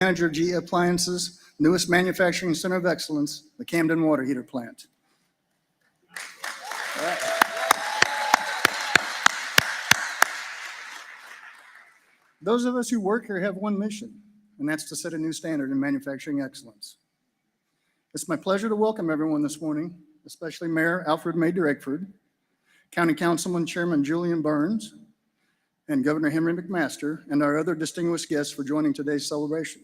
Manager, GE Appliances, newest manufacturing center of excellence, the Camden water heater plant. All right. Those of us who work here have one mission, and that's to set a new standard in manufacturing excellence. It's my pleasure to welcome everyone this morning, especially Mayor Alfred May Directford, County Councilman Chairman Julian Burns, and Governor Henry McMaster, and our other distinguished guests for joining today's celebration.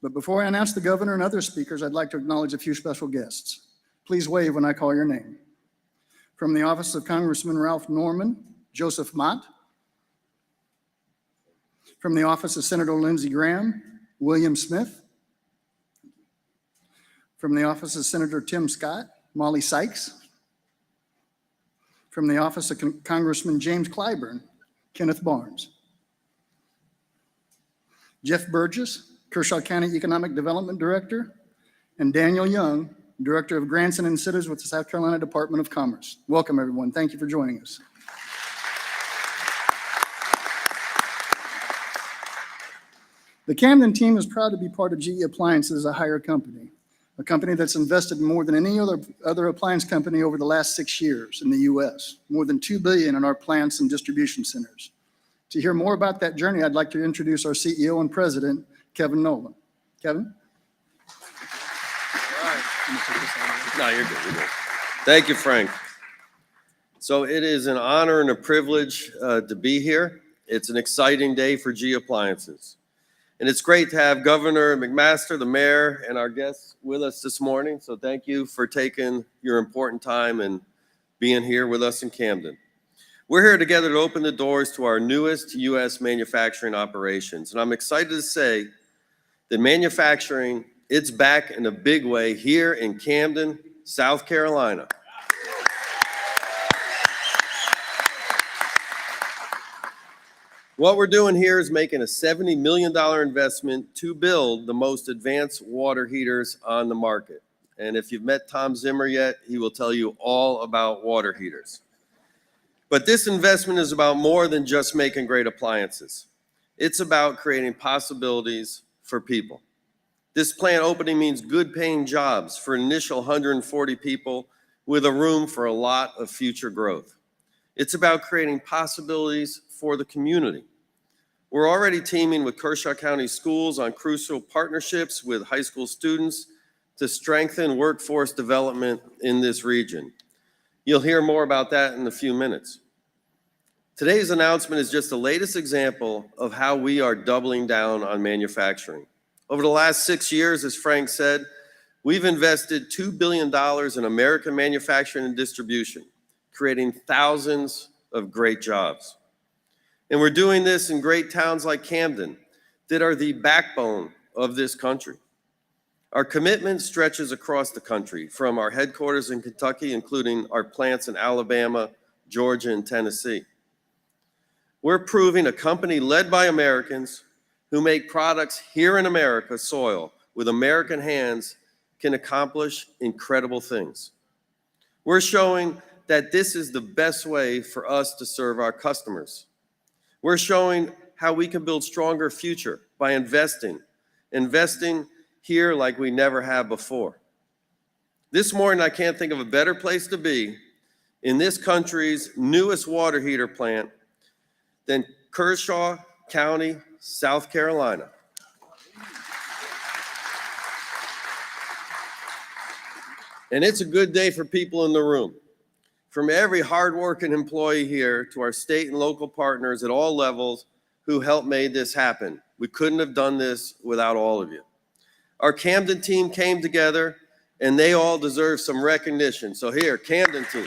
But before I announce the governor and other speakers, I'd like to acknowledge a few special guests. Please wave when I call your name. From the office of Congressman Ralph Norman, Joseph Mott. From the office of Senator Lindsey Graham, William Smith. From the office of Senator Tim Scott, Molly Sykes. From the office of Congressman James Clyburn, Kenneth Barnes. Jeff Burgess, Kershaw County Economic Development Director, and Daniel Young, Director of Grants and Incentives with the South Carolina Department of Commerce. Welcome, everyone. Thank you for joining us. The Camden team is proud to be part of GE Appliances, a hire company, a company that's invested more than any other appliance company over the last 6 years in the U.S., more than $2 billion in our plants and distribution centers. To hear more about that journey, I'd like to introduce our CEO and President, Kevin Nolan. Kevin? All right. No, you're good. You're good. Thank you, Frank. So it is an honor and a privilege to be here. It's an exciting day for GE Appliances. And it's great to have Governor McMaster, the mayor, and our guests with us this morning. So thank you for taking your important time and being here with us in Camden. We're here together to open the doors to our newest U.S. manufacturing operations. And I'm excited to say that manufacturing, it's back in a big way here in Camden, South Carolina. What we're doing here is making a $70 million investment to build the most advanced water heaters on the market. And if you've met Tom Zimmer yet, he will tell you all about water heaters. But this investment is about more than just making great appliances. It's about creating possibilities for people. This plant opening means good paying jobs for an initial 140 people with a room for a lot of future growth. It's about creating possibilities for the community. We're already teaming with Kershaw County schools on crucial partnerships with high school students to strengthen workforce development in this region. You'll hear more about that in a few minutes. Today's announcement is just the latest example of how we are doubling down on manufacturing. Over the last 6 years, as Frank said, we've invested $2 billion in American manufacturing and distribution, creating thousands of great jobs. And we're doing this in great towns like Camden that are the backbone of this country. Our commitment stretches across the country, from our headquarters in Kentucky, including our plants in Alabama, Georgia, and Tennessee. We're proving a company led by Americans who make products here in America soil with American hands can accomplish incredible things. We're showing that this is the best way for us to serve our customers. We're showing how we can build stronger future by investing here like we never have before. This morning, I can't think of a better place to be in this country's newest water heater plant than Kershaw County, South Carolina. And it's a good day for people in the room. From every hardworking employee here to our state and local partners at all levels who helped make this happen. We couldn't have done this without all of you. Our Camden team came together and they all deserve some recognition. So here, Camden team.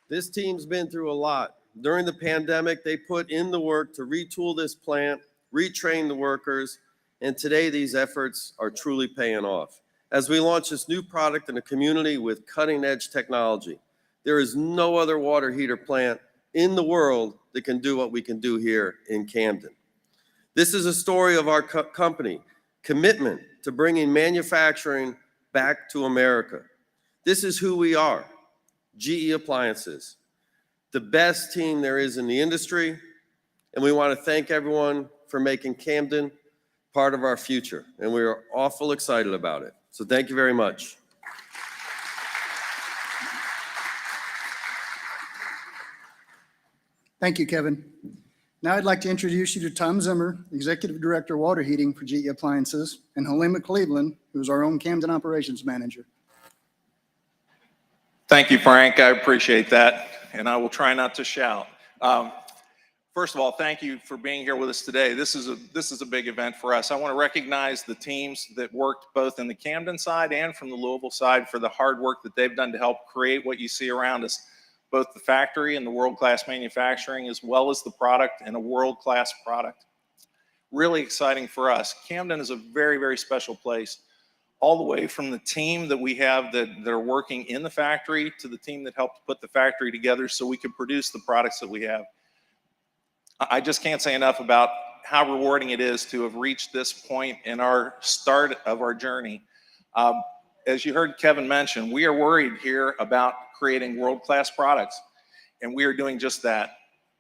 This team's been through a lot. During the pandemic, they put in the work to retool this plant, retrain the workers, and today these efforts are truly paying off. As we launch this new product in a community with cutting-edge technology, there is no other water heater plant in the world that can do what we can do here in Camden. This is a story of our company, commitment to bringing manufacturing back to America. This is who we are. GE Appliances. the best team there is in the industry, and we want to thank everyone for making Camden part of our future, and we are awful excited about it. So thank you very much. Thank you, Kevin. Now I'd like to introduce you to Tom Zimmer, Executive Director, Water Heating for GE Appliances, and Halima Cleveland, who's our own Camden Operations Manager. Thank you, Frank. I appreciate that, and I will try not to shout. First of all, thank you for being here with us today. This is a big event for us. I want to recognize the teams that worked both in the Camden side and from the Louisville side for the hard work that they've done to help create what you see around us, both the factory and the world-class manufacturing, as well as the product and a world-class product. Really exciting for us. Camden is a very, very special place, all the way from the team that we have that are working in the factory to the team that helped put the factory together so we could produce the products that we have. I just can't say enough about how rewarding it is to have reached this point in our start of our journey. As you heard Kevin mention, we are worried here about creating world-class products, and we are doing just that.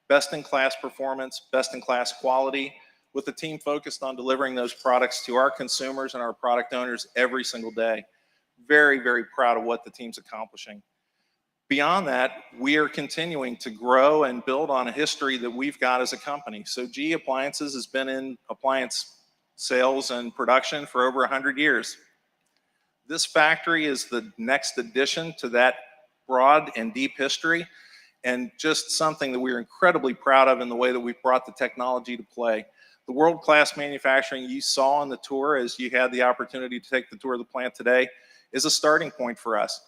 Best-in-class performance, best-in-class quality, with the team focused on delivering those products to our consumers and our product owners every single day. Very, very proud of what the team's accomplishing. Beyond that, we are continuing to grow and build on a history that we've got as a company. So GE Appliances has been in appliance sales and production for over 100 years. This factory is the next addition to that broad and deep history, and just something that we're incredibly proud of in the way that we've brought the technology to play. The world-class manufacturing you saw on the tour as you had the opportunity to take the tour of the plant today is a starting point for us.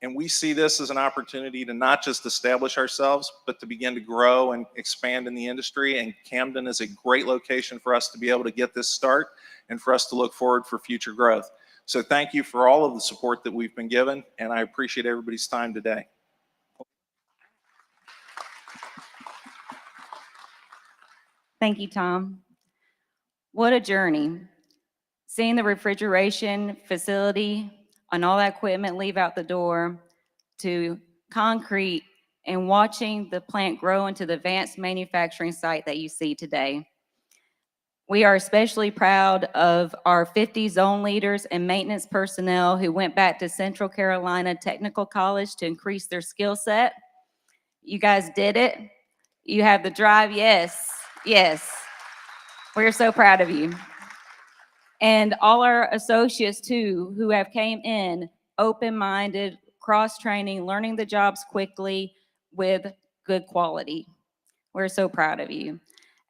And we see this as an opportunity to not just establish ourselves, but to begin to grow and expand in the industry. And Camden is a great location for us to be able to get this start and for us to look forward for future growth. So thank you for all of the support that we've been given, and I appreciate everybody's time today. Thank you, Tom. What a journey. Seeing the refrigeration facility and all that equipment leave out the door to concrete and watching the plant grow into the advanced manufacturing site that you see today. We are especially proud of our 50 zone leaders and maintenance personnel who went back to Central Carolina Technical College to increase their skill set. You guys did it. You have the drive. Yes, yes. We're so proud of you. And all our associates too, who have came in open-minded, cross-training, learning the jobs quickly with good quality. We're so proud of you.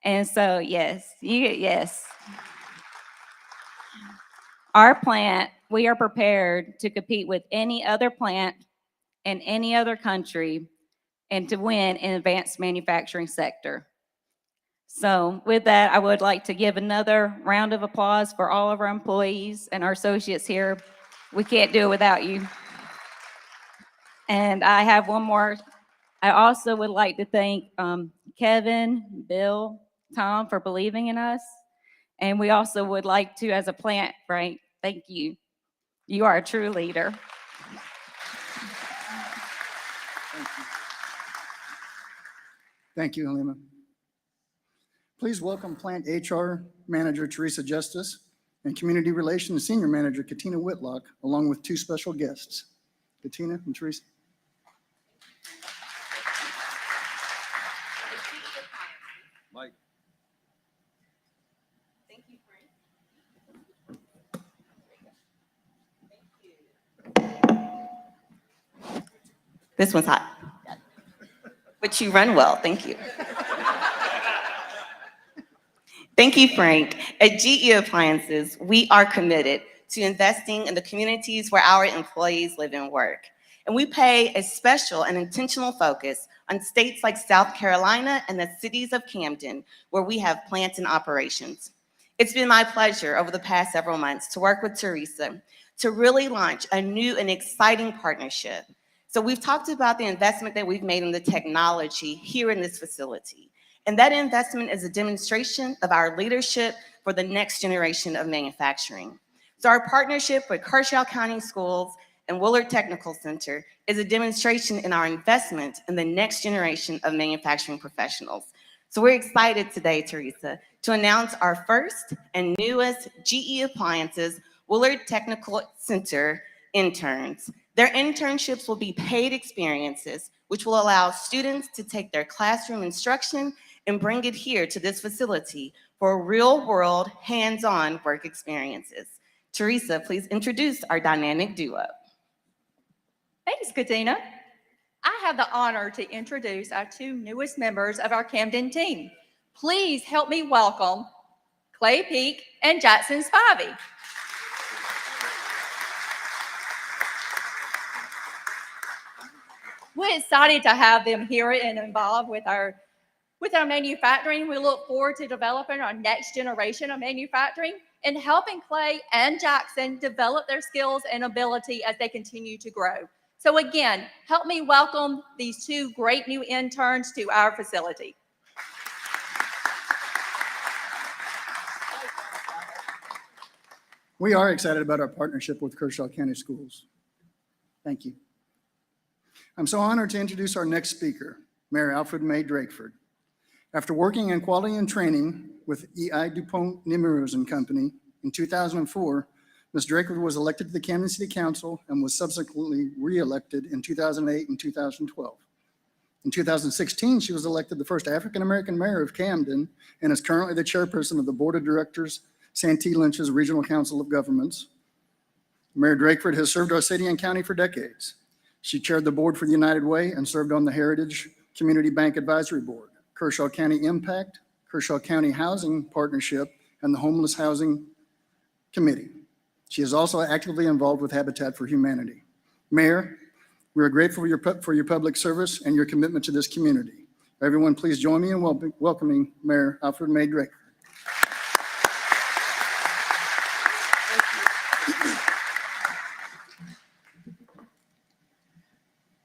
And so, yes. Our plant, we are prepared to compete with any other plant in any other country and to win in advanced manufacturing sector. So with that, I would like to give another round of applause for all of our employees and our associates here. We can't do it without you. And I have one more. I also would like to thank Kevin, Bill, Tom for believing in us. And we also would like to, as a plant, Frank, thank you. You are a true leader. Thank you, Halima. Please welcome Plant HR Manager Teresa Justice and Community Relations Senior Manager Katina Whitlock, along with two special guests, Katina and Teresa. Mike. Thank you, Frank. This one's hot. But you run well, thank you. Thank you, Frank. At GE Appliances, we are committed to investing in the communities where our employees live and work. And we pay a special and intentional focus on states like South Carolina and the cities of Camden, where we have plants and operations. It's been my pleasure over the past several months to work with Teresa to really launch a new and exciting partnership. So we've talked about the investment that we've made in the technology here in this facility. And that investment is a demonstration of our leadership for the next generation of manufacturing. So our partnership with Kershaw County Schools and Willard Technical Center is a demonstration in our investment in the next generation of manufacturing professionals. So we're excited today, Teresa, to announce our first and newest GE Appliances Willard Technical Center interns. Their internships will be paid experiences, which will allow students to take their classroom instruction and bring it here to this facility for real-world, hands-on work experiences. Teresa, please introduce our dynamic duo. Thanks, Katina. I have the honor to introduce our two newest members of our Camden team. Please help me welcome Clay Peak and Jackson Spivey. We're excited to have them here and involved with our manufacturing. We look forward to developing our next generation of manufacturing and helping Clay and Jackson develop their skills and ability as they continue to grow. So again, help me welcome these two great new interns to our facility. We are excited about our partnership with Kershaw County Schools. Thank you. I'm so honored to introduce our next speaker, Mayor Alfred May Drakeford. After working in quality and training with E.I. DuPont Nemours and Company in 2004, Ms. Drakeford was elected to the Camden City Council and was subsequently re-elected in 2008 and 2012. In 2016, she was elected the first African-American mayor of Camden and is currently the chairperson of the Board of Directors, Santee Lynch's Regional Council of Governments. Mayor Drakeford has served our city and county for decades. She chaired the board for the United Way and served on the Heritage Community Bank Advisory Board, Kershaw County Impact, Kershaw County Housing Partnership, and the Homeless Housing Committee. She is also actively involved with Habitat for Humanity. Mayor, we are grateful for your public service and your commitment to this community. Everyone, please join me in welcoming Mayor Alfred May Drakeford.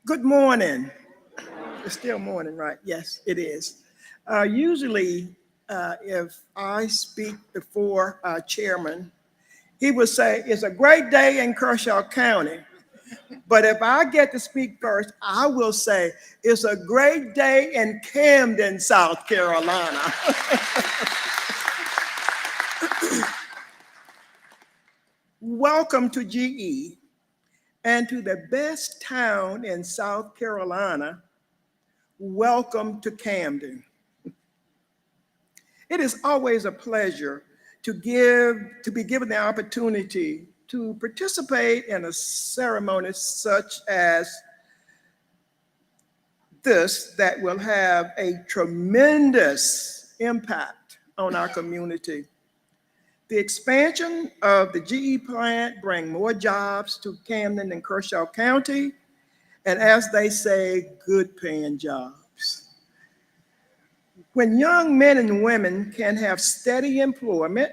Good morning. It's still morning, right? Yes, it is. Usually, if I speak before our chairman, he would say, it's a great day in Kershaw County. But if I get to speak first, I will say, it's a great day in Camden, South Carolina. Welcome to GE. And to the best town in South Carolina, welcome to Camden. It is always a pleasure to be given the opportunity to participate in a ceremony such as this that will have a tremendous impact on our community. The expansion of the GE plant brings more jobs to Camden and Kershaw County, and as they say, good paying jobs. When young men and women can have steady employment,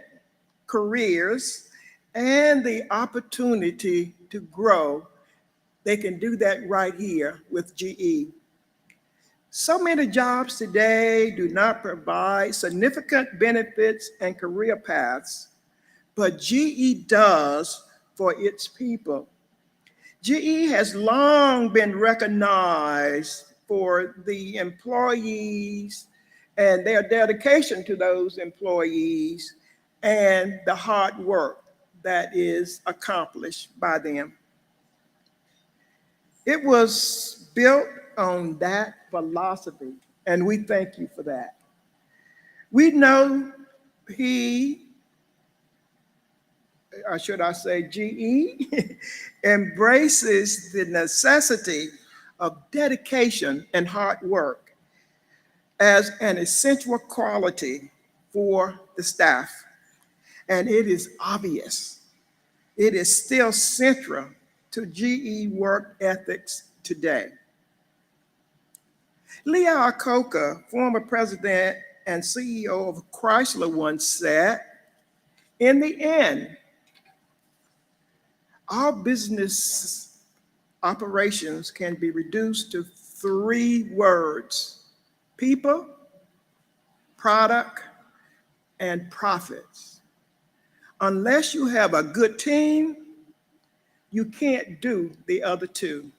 careers, and the opportunity to grow, they can do that right here with GE. So many jobs today do not provide significant benefits and career paths, but GE does for its people. GE has long been recognized for the employees and their dedication to those employees and the hard work that is accomplished by them. It was built on that philosophy, and we thank you for that. We know should I say GE, embraces the necessity of dedication and hard work as an essential quality for the staff. And it is obvious, it is still central to GE work ethics today. Lee Iacocca, former president and CEO of Chrysler, once said, in the end, our business operations can be reduced to 3 words: people, product, and profits. Unless you have a good team, you can't do the other two.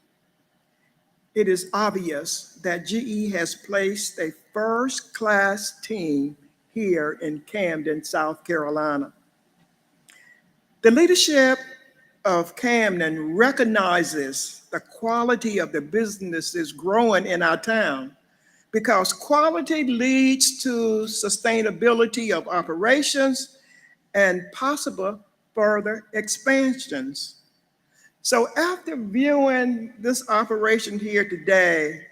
It is obvious that GE has placed a first-class team here in Camden, South Carolina. The leadership of Camden recognizes the quality of the businesses growing in our town, because quality leads to sustainability of operations and possible further expansions. So after viewing this operation here today,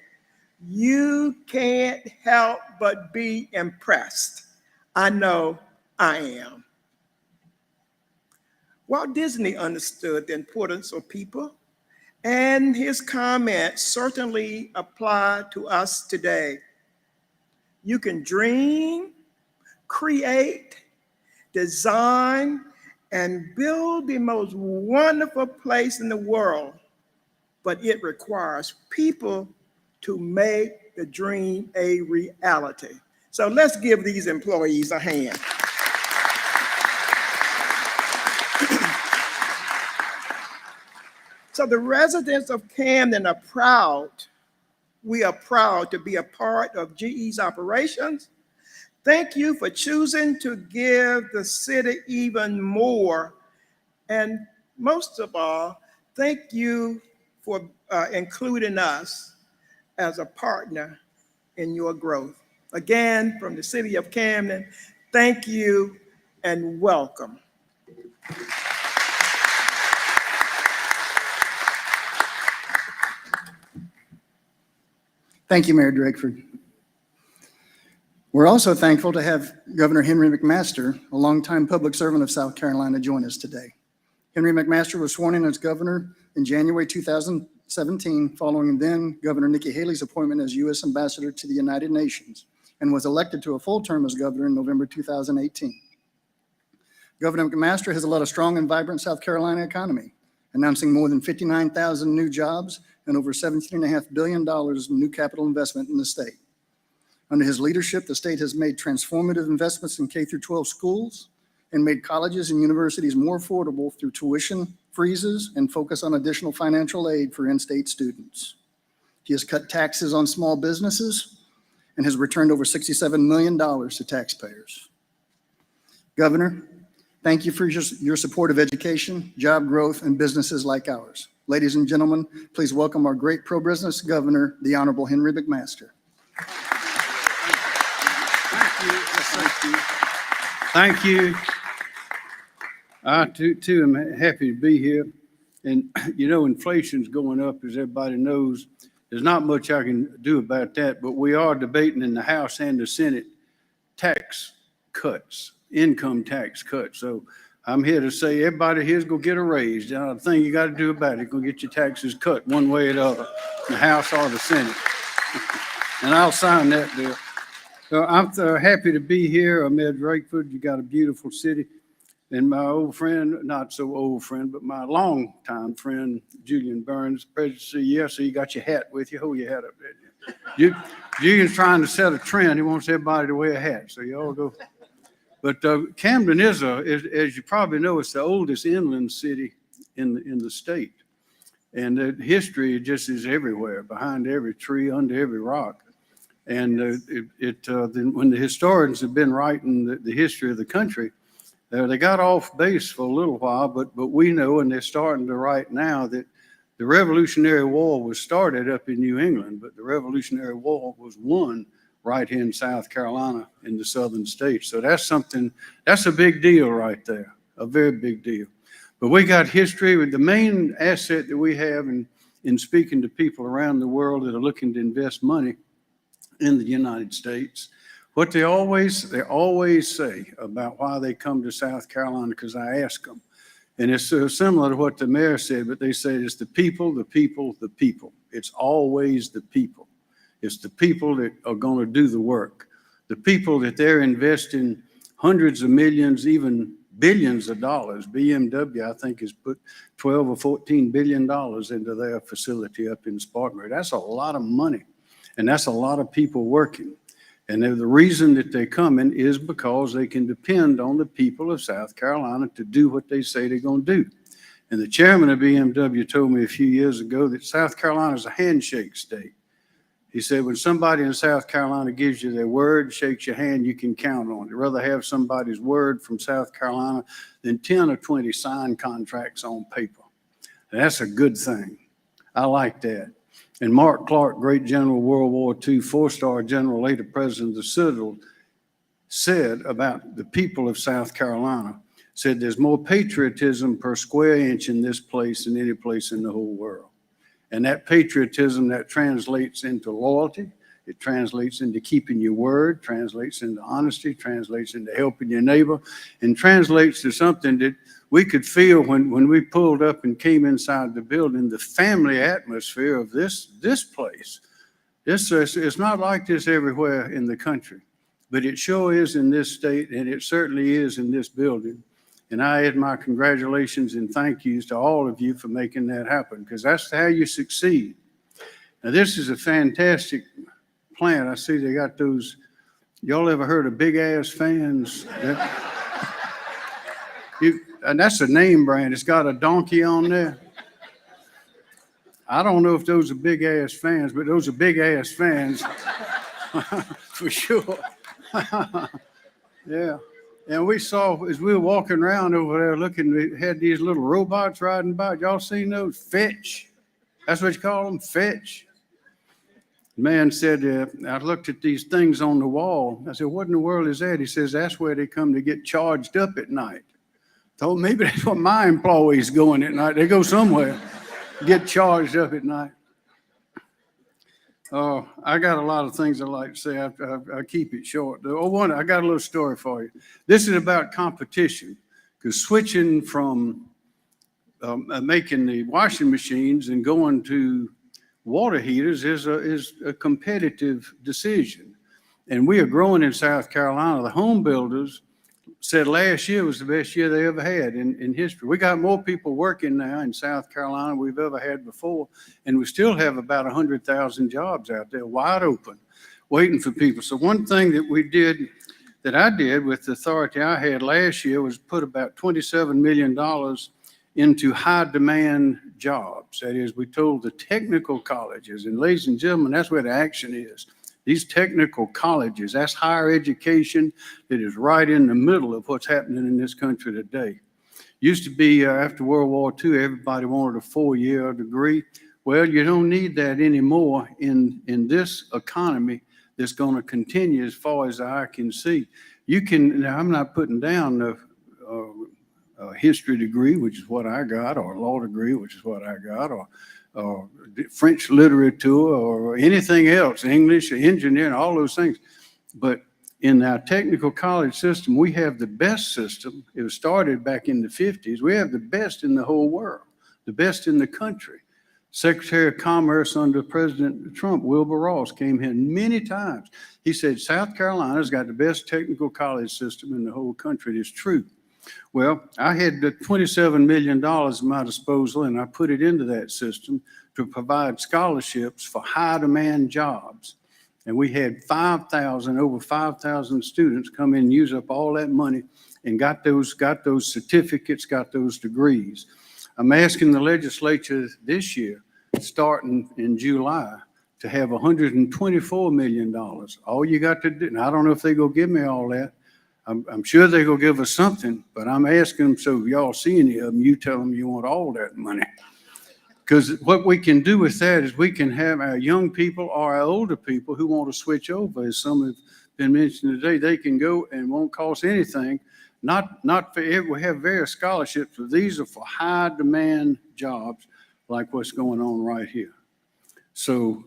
you can't help but be impressed. I know I am. Walt Disney understood the importance of people, and his comments certainly apply to us today. You can dream, create, design, and build the most wonderful place in the world, but it requires people to make the dream a reality. So let's give these employees a hand. So the residents of Camden are proud. We are proud to be a part of GE's operations. Thank you for choosing to give the city even more. And most of all, thank you for including us as a partner in your growth. Again, from the city of Camden, thank you and welcome. Thank you, Mayor Drakeford. We're also thankful to have Governor Henry McMaster, a longtime public servant of South Carolina, join us today. Henry McMaster was sworn in as governor in January 2017, following then Governor Nikki Haley's appointment as U.S. Ambassador to the United Nations, and was elected to a full term as governor in November 2018. Governor McMaster has led a strong and vibrant South Carolina economy, announcing more than 59,000 new jobs and over $17.5 billion in new capital investment in the state. Under his leadership, the state has made transformative investments in K-12 schools and made colleges and universities more affordable through tuition freezes and focus on additional financial aid for in-state students. He has cut taxes on small businesses and has returned over $67 million to taxpayers. Governor, thank you for your support of education, job growth, and businesses like ours. Ladies and gentlemen, please welcome our great pro-business governor, the Honorable Henry McMaster. Thank you. I too am happy to be here. And you know, inflation's going up, as everybody knows. There's not much I can do about that, but we are debating in the House and the Senate tax cuts, income tax cuts. So I'm here to say everybody here's gonna get a raise. The thing you got to do about it, gonna get your taxes cut one way or the other, the House or the Senate. And I'll sign that bill. So I'm happy to be here. I'm Mayor Drakeford. You got a beautiful city. And my old friend, not so old friend, but my longtime friend, Julian Burns, presidency. Yeah, so you got your hat with you. Hold your hat up there. Julian's trying to set a trend. He wants everybody to wear a hat. So you all go. But Camden is, as you probably know, it's the oldest inland city in the state. And the history just is everywhere, behind every tree, under every rock. And when the historians have been writing the history of the country, they got off base for a little while, but we know, and they're starting to write now, that the Revolutionary War was started up in New England, but the Revolutionary War was won right here in South Carolina in the southern states. So that's something, that's a big deal right there, a very big deal. But we got history. With the main asset that we have in speaking to people around the world that are looking to invest money in the United States, what they always say about why they come to South Carolina, because I ask them, and it's similar to what the mayor said, but they say it's the people, the people, the people. It's always the people. It's the people that are going to do the work. The people that they're investing hundreds of millions, even billions of dollars. BMW, I think, has put $12 or $14 billion into their facility up in Spartanburg. That's a lot of money, and that's a lot of people working. And the reason that they're coming is because they can depend on the people of South Carolina to do what they say they're going to do. And the chairman of BMW told me a few years ago that South Carolina is a handshake state. He said, when somebody in South Carolina gives you their word, shakes your hand, you can count on it. They'd rather have somebody's word from South Carolina than 10 or 20 signed contracts on paper. And that's a good thing. I like that. And Mark Clark, great General World War II, 4-star general, later president of the Citadel, said about the people of South Carolina, said there's more patriotism per square inch in this place than any place in the whole world. And that patriotism, that translates into loyalty, it translates into keeping your word, translates into honesty, translates into helping your neighbor, and translates to something that we could feel when we pulled up and came inside the building, the family atmosphere of this place. It's not like this everywhere in the country, but it sure is in this state, and it certainly is in this building. And I add my congratulations and thank yous to all of you for making that happen, because that's how you succeed. Now, this is a fantastic plant. I see they got those. Y'all ever heard of big ass fans? And that's a name brand. It's got a donkey on there. I don't know if those are big ass fans, but those are big ass fans for sure. Yeah. And we saw, as we were walking around over there looking, we had these little robots riding by. Y'all seen those? Fetch. That's what you call them, fetch. The man said, I looked at these things on the wall. I said, what in the world is that? He says, that's where they come to get charged up at night. Thought maybe that's what my employees going at night. They go somewhere, get charged up at night. Oh, I got a lot of things I'd like to say. I keep it short. I got a little story for you. This is about competition, because switching from making the washing machines and going to water heaters is a competitive decision. And we are growing in South Carolina. The home builders said last year was the best year they ever had in history. We got more people working now in South Carolina than we've ever had before, and we still have about 100,000 jobs out there wide open, waiting for people. So one thing that I did with the authority I had last year was put about $27 million into high demand jobs. That is, we told the technical colleges, and ladies and gentlemen, that's where the action is. These technical colleges, that's higher education that is right in the middle of what's happening in this country today. Used to be after World War II, everybody wanted a 4-year degree. Well, you don't need that anymore in this economy that's going to continue as far as the eye can see. You can, now I'm not putting down the history degree, which is what I got, or a law degree, which is what I got, or French literature, or anything else, English, or engineering, all those things. But in our technical college system, we have the best system. It was started back in the 50s. We have the best in the whole world, the best in the country. Secretary of Commerce under President Trump, Wilbur Ross, came here many times. He said, South Carolina's got the best technical college system in the whole country. It's true. Well, I had the $27 million at my disposal, and I put it into that system to provide scholarships for high demand jobs. And we had over 5,000 students come in and use up all that money and got those certificates, got those degrees. I'm asking the legislature this year, starting in July, to have $124 million. All you got to do, and I don't know if they're going to give me all that. I'm sure they're going to give us something, but I'm asking them, so if y'all see any of them, you tell them you want all that money. Because what we can do with that is we can have our young people or our older people who want to switch over, as some have been mentioned today, they can go and won't cost anything. Not for we have various scholarships, but these are for high demand jobs like what's going on right here. So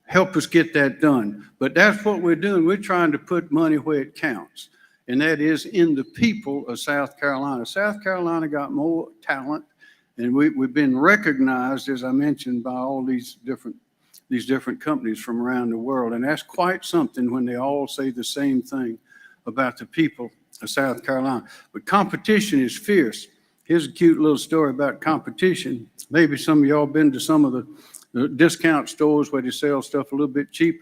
help us get that done. But that's what we're doing. We're trying to put money where it counts, and that is in the people of South Carolina. South Carolina got more talent, and we've been recognized, as I mentioned, by all these different companies from around the world. And that's quite something when they all say the same thing about the people of South Carolina. But competition is fierce. Here's a cute little story about competition. Maybe some of y'all been to some of the discount stores where they sell stuff a little bit cheap.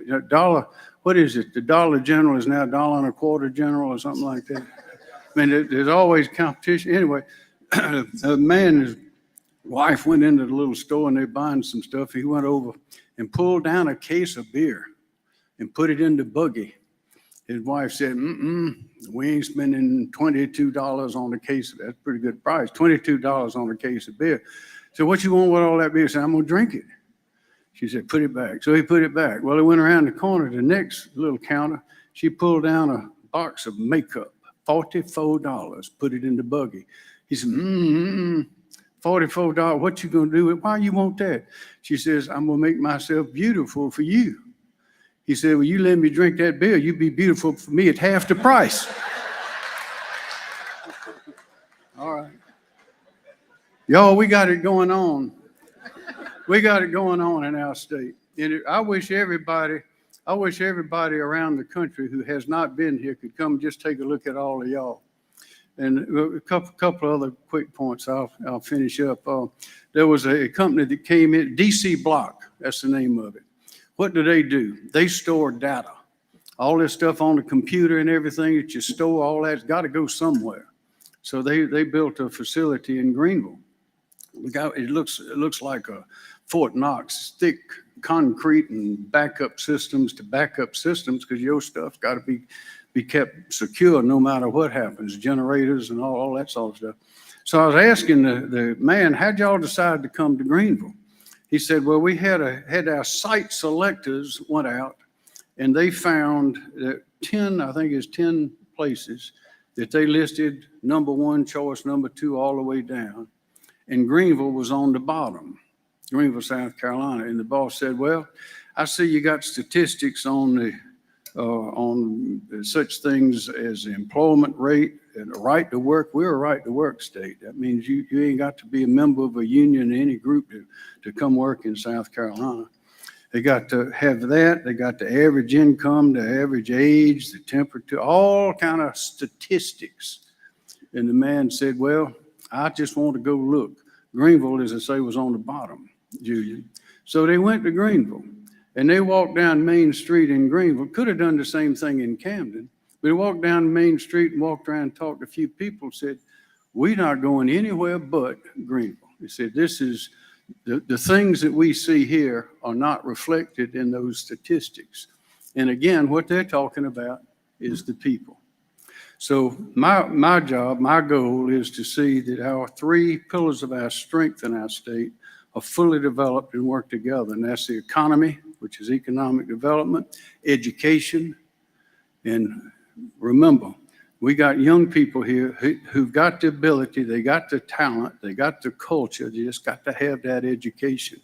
What is it? The Dollar General is now $1.25 General or something like that. I mean, there's always competition. Anyway, a man Wife went into the little store and they're buying some stuff. He went over and pulled down a case of beer and put it in the buggy. His wife said, we ain't spending $22 on a case. That's a pretty good price. $22 on a case of beer. So what you want with all that beer? He said, I'm going to drink it. She said, put it back. So he put it back. Well, he went around the corner to the next little counter. She pulled down a box of makeup, $44, put it in the buggy. He said, $44, what you going to do with it? Why you want that? She says, I'm going to make myself beautiful for you. He said, well, you let me drink that beer, you'd be beautiful for me at half the price. All right. Y'all, we got it going on. We got it going on in our state. And I wish everybody around the country who has not been here could come and just take a look at all of y'all. And a couple of other quick points I'll finish up. There was a company that came in, DC Block, that's the name of it. What do? They store data. All this stuff on the computer and everything that you store, all that's got to go somewhere. So they built a facility in Greenville. It looks like a Fort Knox, thick concrete and backup systems to backup systems, because your stuff got to be kept secure no matter what happens, generators and all that sort of stuff. So I was asking the man, how'd y'all decide to come to Greenville? He said, well, we had our site selectors went out and they found that 10 places that they listed number one choice, number two, all the way down. And Greenville was on the bottom, Greenville, South Carolina. And the boss said, well, I see you got statistics on such things as the employment rate and the right to work. We're a right to work state. That means you ain't got to be a member of a union, any group to come work in South Carolina. They got to have that. They got the average income, the average age, the temperature, all kind of statistics. And the man said, well, I just want to go look. Greenville, as I say, was on the bottom, Julian. So they went to Greenville and they walked down Main Street in Greenville. Could have done the same thing in Camden. But they walked down Main Street and walked around and talked to a few people, said, we're not going anywhere but Greenville. They said, this is the things that we see here are not reflected in those statistics. And again, what they're talking about is the people. So my job, my goal is to see that our three pillars of our strength in our state are fully developed and work together. And that's the economy, which is economic development, education, and remember, we got young people here who've got the ability, they got the talent, they got the culture, they just got to have that education.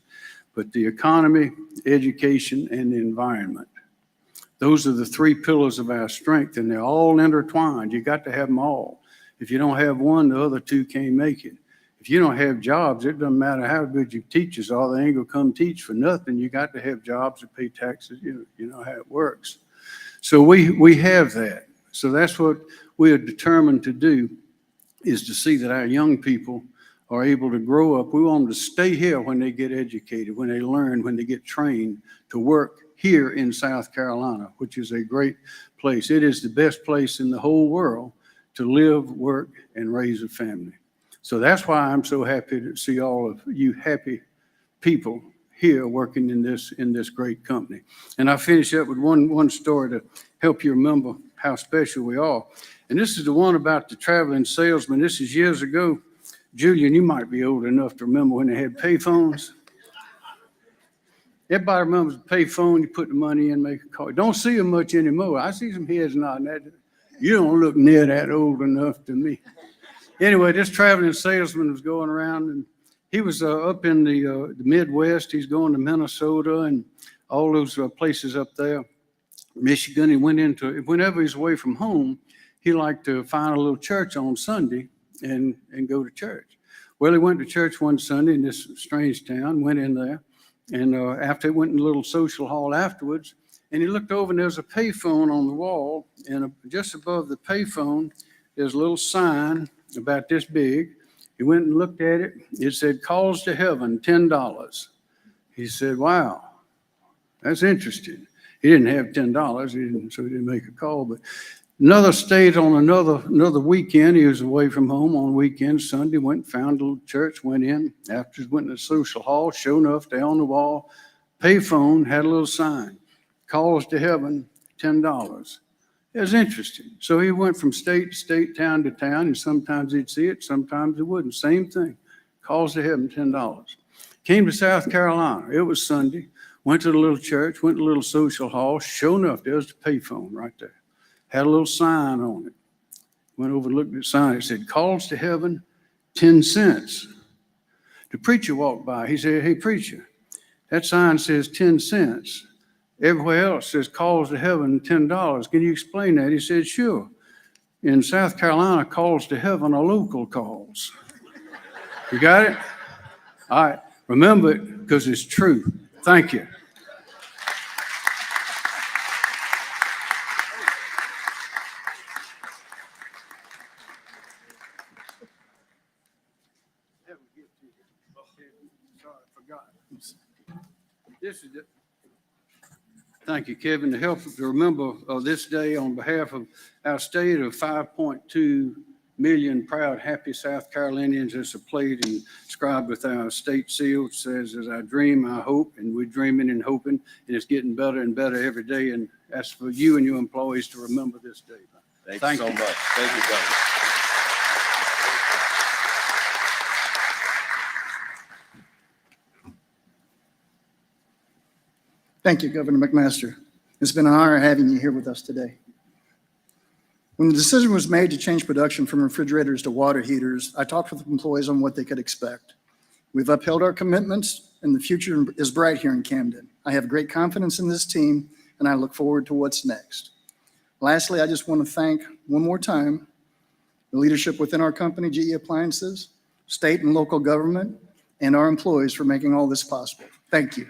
But the economy, education, and the environment, those are the three pillars of our strength, and they're all intertwined. You got to have them all. If you don't have one, the other two can't make it. If you don't have jobs, it doesn't matter how good your teachers are, they ain't gonna come teach for nothing. You got to have jobs to pay taxes, you know how it works. So we have that. So that's what we are determined to do, is to see that our young people are able to grow up. We want them to stay here when they get educated, when they learn, when they get trained to work here in South Carolina, which is a great place. It is the best place in the whole world to live, work, and raise a family. So that's why I'm so happy to see all of you happy people here working in this great company. And I finish up with one story to help you remember how special we are. And this is the one about the traveling salesman. This is years ago. Julian, you might be old enough to remember when they had payphones. Everybody remembers the payphone. You put the money in, make a call. Don't see them much anymore. I see some heads nodding that. You don't look near that old enough to me. Anyway, this traveling salesman was going around, and he was up in the Midwest. He's going to Minnesota and all those places up there, Michigan. He went into, whenever he's away from home, he liked to find a little church on Sunday and go to church. Well, he went to church one Sunday in this strange town, went in there, and after he went in a little social hall afterwards, and he looked over and there's a payphone on the wall, and just above the payphone, there's a little sign about this big. He went and looked at it. It said, calls to heaven, $10. He said, wow, that's interesting. He didn't have $10, so he didn't make a call, but Another state on another weekend. He was away from home on weekend. Sunday, went and found a little church, went in. After went to the social hall, sure enough, there on the wall, payphone had a little sign, calls to heaven, $10. It was interesting. So he went from state to state, town to town, and sometimes he'd see it, sometimes he wouldn't. Same thing, calls to heaven, $10. Came to South Carolina. It was Sunday. Went to the little church, went to the little social hall. Sure enough, there was the payphone right there. Had a little sign on it. Went over and looked at the sign. It said, calls to heaven, 10 cents. The preacher walked by. He said, hey, preacher, that sign says 10 cents. Everywhere else says calls to heaven, $10. Can you explain that? He said, sure. In South Carolina, calls to heaven are local calls. You got it? All right. Remember it because it's true. Thank you. This is it. Thank you, Kevin. To help to remember this day on behalf of our state of 5.2 million proud, happy South Carolinians, there's a plate inscribed with our state seal. It says, as I dream, I hope, and we're dreaming and hoping, and it's getting better and better every day. And that's for you and your employees to remember this day. Thank you so much. Thank you, Governor. Thank you, Governor McMaster. It's been an honor having you here with us today. When the decision was made to change production from refrigerators to water heaters, I talked with employees on what they could expect. We've upheld our commitments, and the future is bright here in Camden. I have great confidence in this team, and I look forward to what's next. Lastly, I just want to thank one more time the leadership within our company, GE Appliances, state and local government, and our employees for making all this possible. Thank you.